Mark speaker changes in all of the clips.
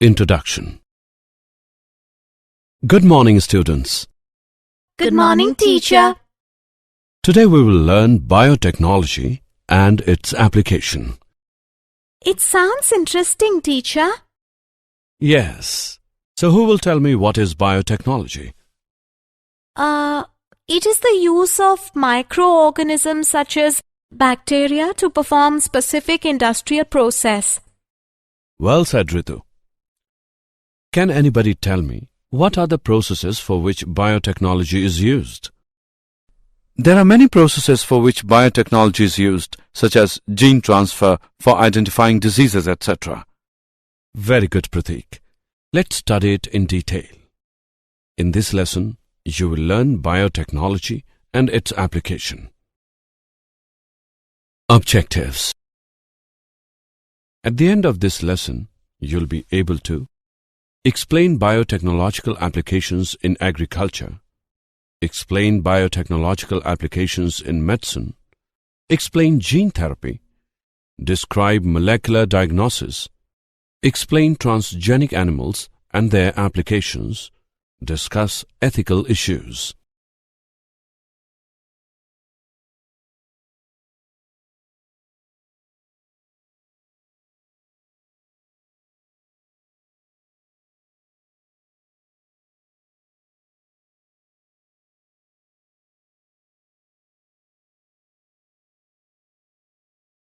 Speaker 1: Introduction. Good morning, students.
Speaker 2: Good morning, teacher.
Speaker 1: Today we will learn biotechnology and its application.
Speaker 2: It sounds interesting, teacher.
Speaker 1: Yes. So who will tell me what is biotechnology?
Speaker 2: It is the use of microorganisms such as bacteria to perform specific industrial process.
Speaker 1: Well said, Ritu. Can anybody tell me what are the processes for which biotechnology is used?
Speaker 3: There are many processes for which biotechnology is used, such as gene transfer for identifying diseases, etc.
Speaker 1: Very good, Pratik. Let's study it in detail. In this lesson, you will learn biotechnology and its application. Objectives. At the end of this lesson, you'll be able to explain biotechnological applications in agriculture, explain biotechnological applications in medicine, explain gene therapy, describe molecular diagnosis, explain transgenic animals and their applications, discuss ethical issues.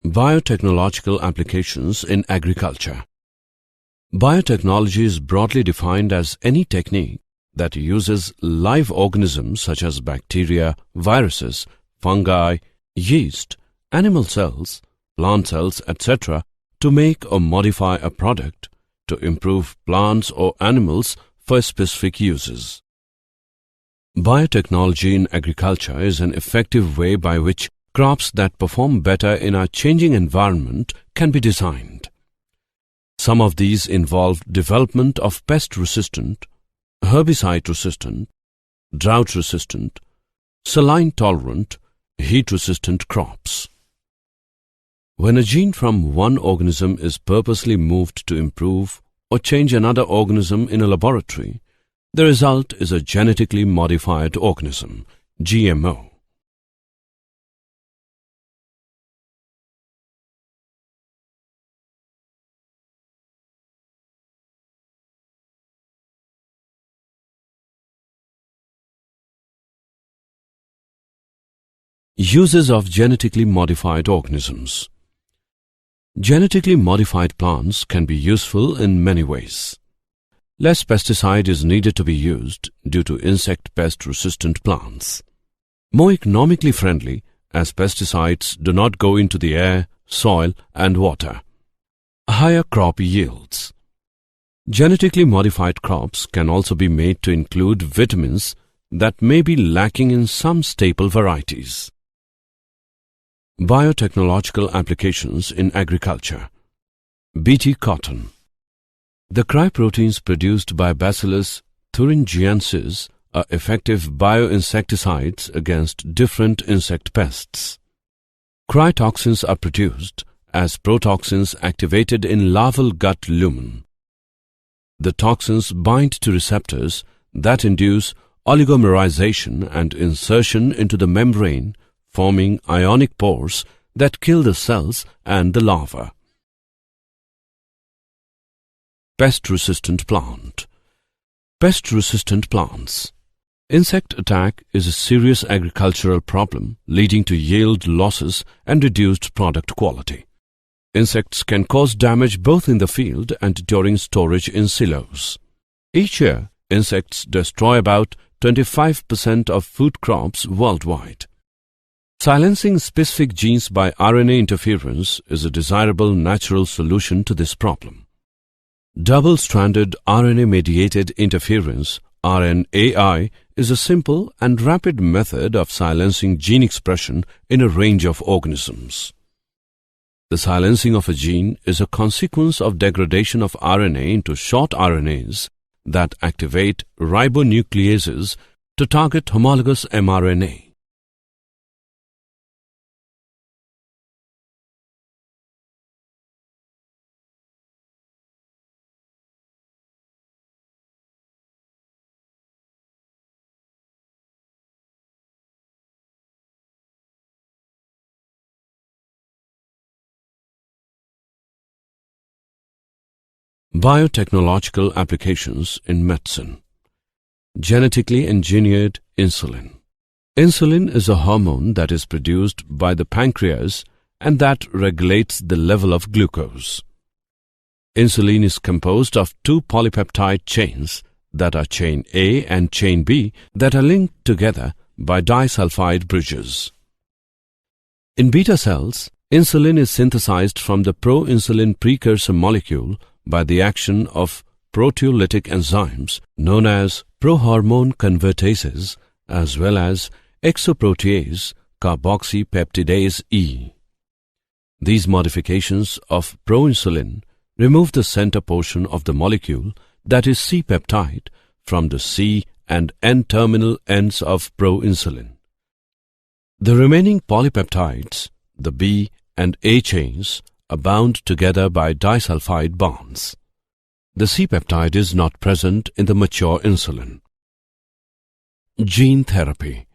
Speaker 1: Biotechnological applications in agriculture. Biotechnology is broadly defined as any technique that uses live organisms such as bacteria, viruses, fungi, yeast, animal cells, plant cells, etc. to make or modify a product to improve plants or animals for specific uses. Biotechnology in agriculture is an effective way by which crops that perform better in our changing environment can be designed. Some of these involve development of pest-resistant, herbicide-resistant, drought-resistant, saline-tolerant, heat-resistant crops. When a gene from one organism is purposely moved to improve or change another organism in a laboratory, the result is a genetically modified organism, GMO. Uses of genetically modified organisms. Genetically modified plants can be useful in many ways. Less pesticide is needed to be used due to insect pest-resistant plants. More economically friendly as pesticides do not go into the air, soil and water. Higher crop yields. Genetically modified crops can also be made to include vitamins that may be lacking in some staple varieties. Biotechnological applications in agriculture. Bt cotton. The cryoproteins produced by Bacillus thuringiensis are effective bioinsecticides against different insect pests. Cryotoxins are produced as protoxins activated in larval gut lumen. The toxins bind to receptors that induce oligomerization and insertion into the membrane, forming ionic pores that kill the cells and the larva. Pest-resistant plant. Pest-resistant plants. Insect attack is a serious agricultural problem leading to yield losses and reduced product quality. Insects can cause damage both in the field and during storage in silos. Each year, insects destroy about 25% of food crops worldwide. Silencing specific genes by RNA interference is a desirable natural solution to this problem. Double-stranded RNA-mediated interference, RNAi, is a simple and rapid method of silencing gene expression in a range of organisms. The silencing of a gene is a consequence of degradation of RNA into short RNAs that activate ribonucleases to target homologous mRNA. Biotechnological applications in medicine. Genetically engineered insulin. Insulin is a hormone that is produced by the pancreas and that regulates the level of glucose. Insulin is composed of two polypeptide chains that are chain A and chain B that are linked together by disulfide bridges. In beta cells, insulin is synthesized from the proinsulin precursor molecule by the action of proteolytic enzymes known as prohormone convertases as well as exoprotease carboxypeptidase E. These modifications of proinsulin remove the center portion of the molecule, that is C-peptide, from the C and N-terminal ends of proinsulin. The remaining polypeptides, the B and A chains, are bound together by disulfide bonds. The C-peptide is not present in the mature insulin. Gene therapy.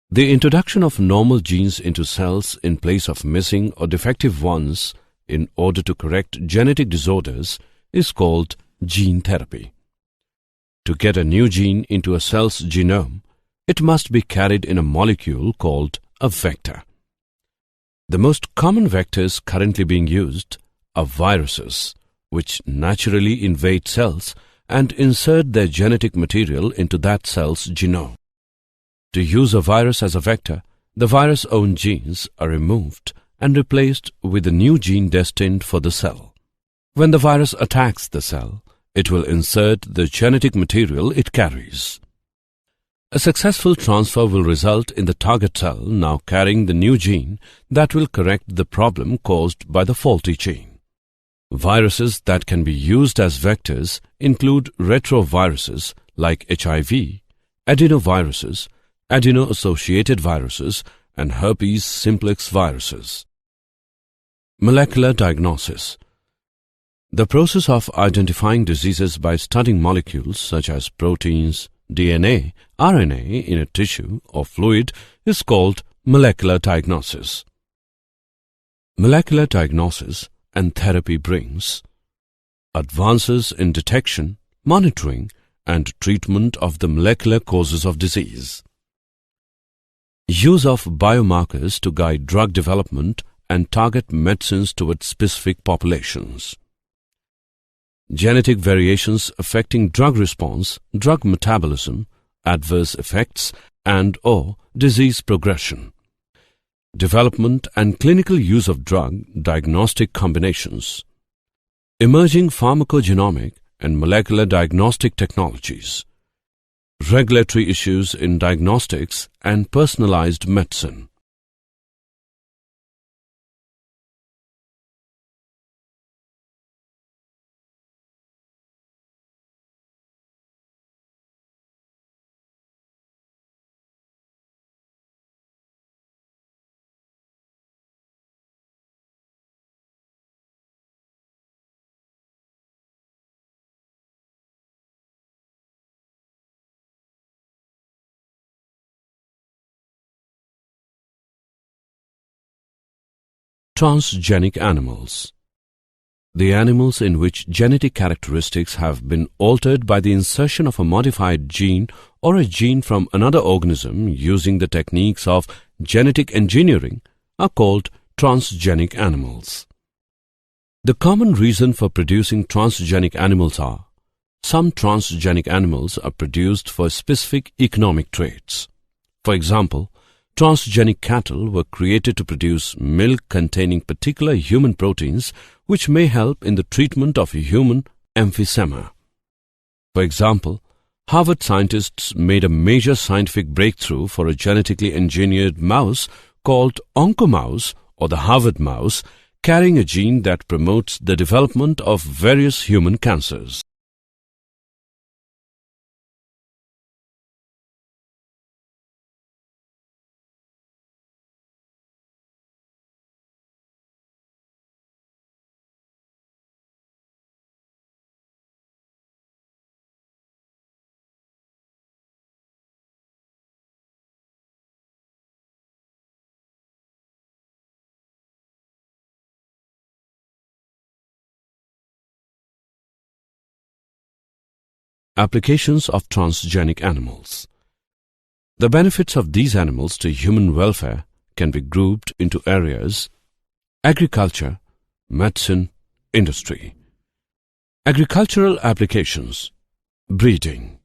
Speaker 1: The introduction of normal genes into cells in place of missing or defective ones in order to correct genetic disorders is called gene therapy. To get a new gene into a cell's genome, it must be carried in a molecule called a vector. The most common vectors currently being used are viruses, which naturally invade cells and insert their genetic material into that cell's genome. To use a virus as a vector, the virus' own genes are removed and replaced with a new gene destined for the cell. When the virus attacks the cell, it will insert the genetic material it carries. A successful transfer will result in the target cell now carrying the new gene that will correct the problem caused by the faulty gene. Viruses that can be used as vectors include retroviruses like HIV, adenoviruses, adeno-associated viruses, and herpes simplex viruses. Molecular diagnosis. The process of identifying diseases by studying molecules such as proteins, DNA, RNA in a tissue or fluid is called molecular diagnosis. Molecular diagnosis and therapy brings advances in detection, monitoring, and treatment of the molecular causes of disease. Use of biomarkers to guide drug development and target medicines towards specific populations. Genetic variations affecting drug response, drug metabolism, adverse effects, and/or disease progression. Development and clinical use of drug diagnostic combinations. Emerging pharmacogenomic and molecular diagnostic technologies. Regulatory issues in diagnostics and personalized medicine. Transgenic animals. The animals in which genetic characteristics have been altered by the insertion of a modified gene or a gene from another organism using the techniques of genetic engineering are called transgenic animals. The common reason for producing transgenic animals are: some transgenic animals are produced for specific economic traits. For example, transgenic cattle were created to produce milk containing particular human proteins which may help in the treatment of human emphysema. For example, Harvard scientists made a major scientific breakthrough for a genetically engineered mouse called oncomouse or the Harvard mouse, carrying a gene that promotes the development of various human cancers. Applications of transgenic animals. The benefits of these animals to human welfare can be grouped into areas: agriculture, medicine, industry. Agricultural applications. Breeding.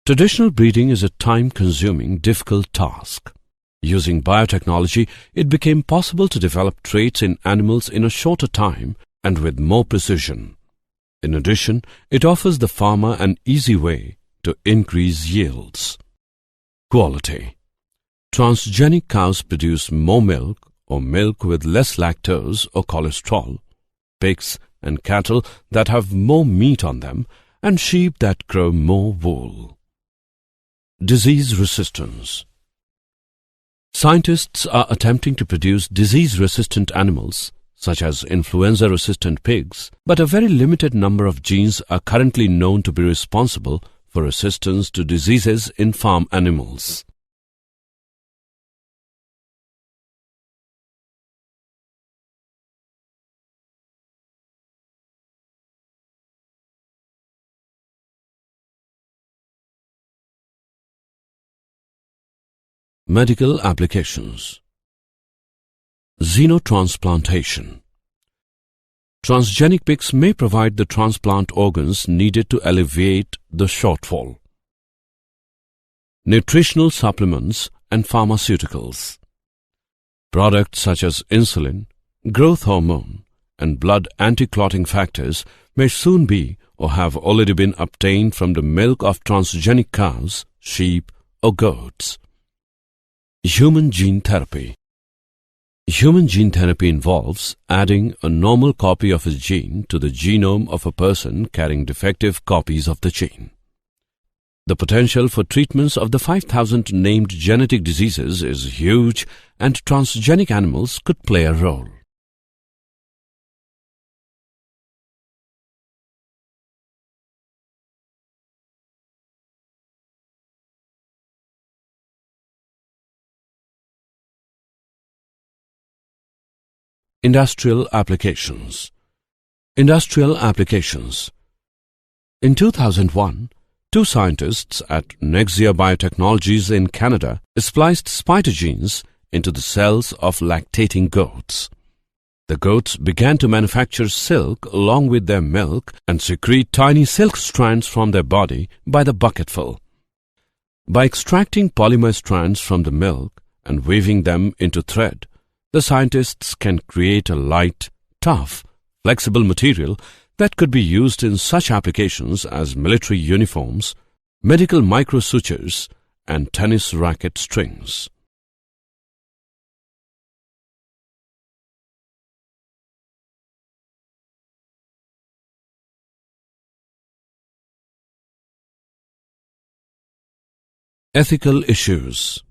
Speaker 1: Traditional breeding is a time-consuming, difficult task. Using biotechnology, it became possible to develop traits in animals in a shorter time and with more precision. In addition, it offers the farmer an easy way to increase yields. Quality. Transgenic cows produce more milk or milk with less lactose or cholesterol, pigs and cattle that have more meat on them, and sheep that grow more wool. Disease resistance. Scientists are attempting to produce disease-resistant animals, such as influenza-resistant pigs, but a very limited number of genes are currently known to be responsible for resistance to diseases in farm animals. Medical applications. Xenotransplantation. Transgenic pigs may provide the transplant organs needed to alleviate the shortfall. Nutritional supplements and pharmaceuticals. Products such as insulin, growth hormone, and blood anti-clotting factors may soon be or have already been obtained from the milk of transgenic cows, sheep, or goats. Human gene therapy. Human gene therapy involves adding a normal copy of a gene to the genome of a person carrying defective copies of the gene. The potential for treatments of the 5,000 named genetic diseases is huge, and transgenic animals could play a role. Industrial applications. Industrial applications. In 2001, two scientists at Nexia Biotechnologies in Canada spliced spider genes into the cells of lactating goats. The goats began to manufacture silk along with their milk and secrete tiny silk strands from their body by the bucketful. By extracting polymer strands from the milk and weaving them into thread, the scientists can create a light, tough, flexible material that could be used in such applications as military uniforms, medical microsutures, and tennis racket strings. Ethical issues.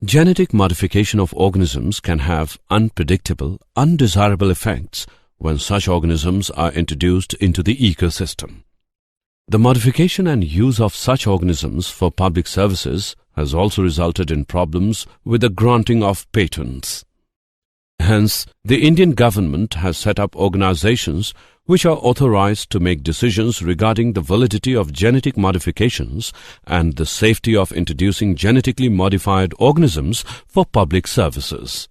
Speaker 1: Genetic modification of organisms can have unpredictable, undesirable effects when such organisms are introduced into the ecosystem. The modification and use of such organisms for public services has also resulted in problems with the granting of patents. Hence, the Indian government has set up organizations which are authorized to make decisions regarding the validity of genetic modifications and the safety of introducing genetically modified organisms for public services.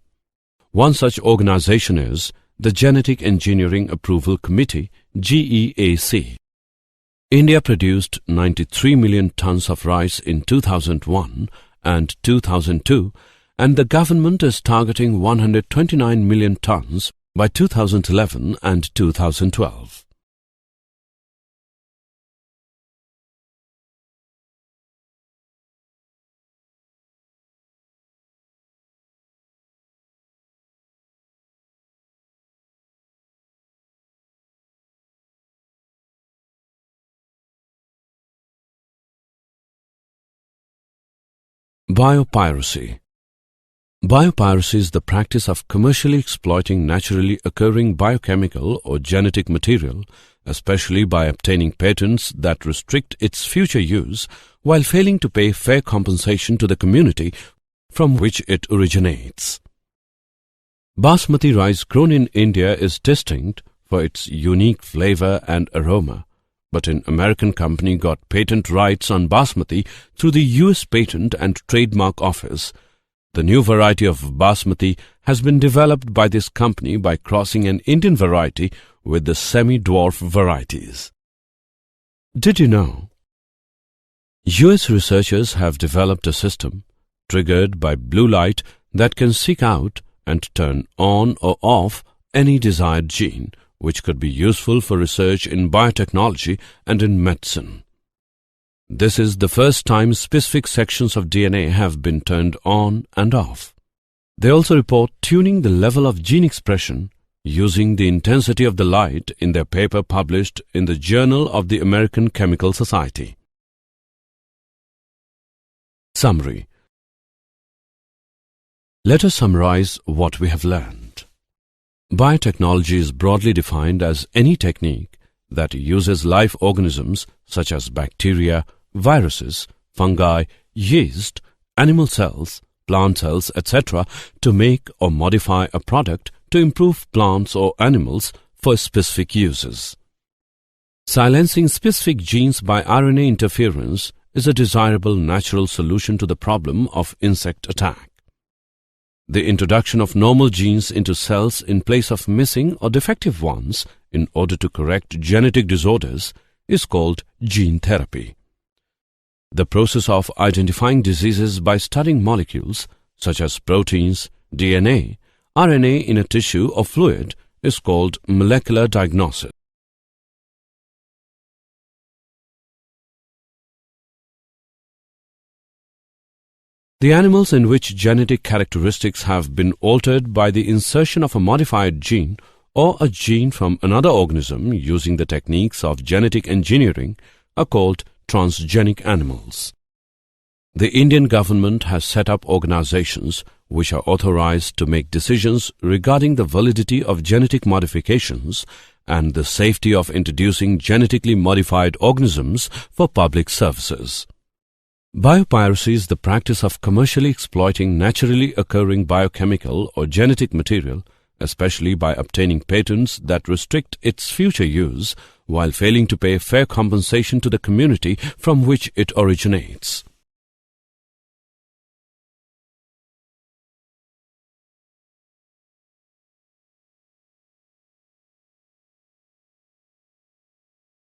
Speaker 1: One such organization is the Genetic Engineering Approval Committee, GEAC. India produced 93 million tons of rice in 2001 and 2002, and the government is targeting 129 million tons by 2011 and 2012. Biopiracy. Biopiracy is the practice of commercially exploiting naturally occurring biochemical or genetic material, especially by obtaining patents that restrict its future use while failing to pay fair compensation to the community from which it originates. Basmati rice grown in India is distinct for its unique flavor and aroma, but an American company got patent rights on basmati through the US Patent and Trademark Office. The new variety of basmati has been developed by this company by crossing an Indian variety with the semi-dwarf varieties. Did you know? US researchers have developed a system triggered by blue light that can seek out and turn on or off any desired gene, which could be useful for research in biotechnology and in medicine. This is the first time specific sections of DNA have been turned on and off. They also report tuning the level of gene expression using the intensity of the light in their paper published in the Journal of the American Chemical Society. Summary. Let us summarize what we have learned. Biotechnology is broadly defined as any technique that uses live organisms such as bacteria, viruses, fungi, yeast, animal cells, plant cells, etc. to make or modify a product to improve plants or animals for specific uses. Silencing specific genes by RNA interference is a desirable natural solution to the problem of insect attack. The introduction of normal genes into cells in place of missing or defective ones in order to correct genetic disorders is called gene therapy. The process of identifying diseases by studying molecules such as proteins, DNA, RNA in a tissue or fluid is called molecular diagnosis. The animals in which genetic characteristics have been altered by the insertion of a modified gene or a gene from another organism using the techniques of genetic engineering are called transgenic animals. The Indian government has set up organizations which are authorized to make decisions regarding the validity of genetic modifications and the safety of introducing genetically modified organisms for public services. Biopiracy is the practice of commercially exploiting naturally occurring biochemical or genetic material, especially by obtaining patents that restrict its future use while failing to pay fair compensation to the community from which it originates.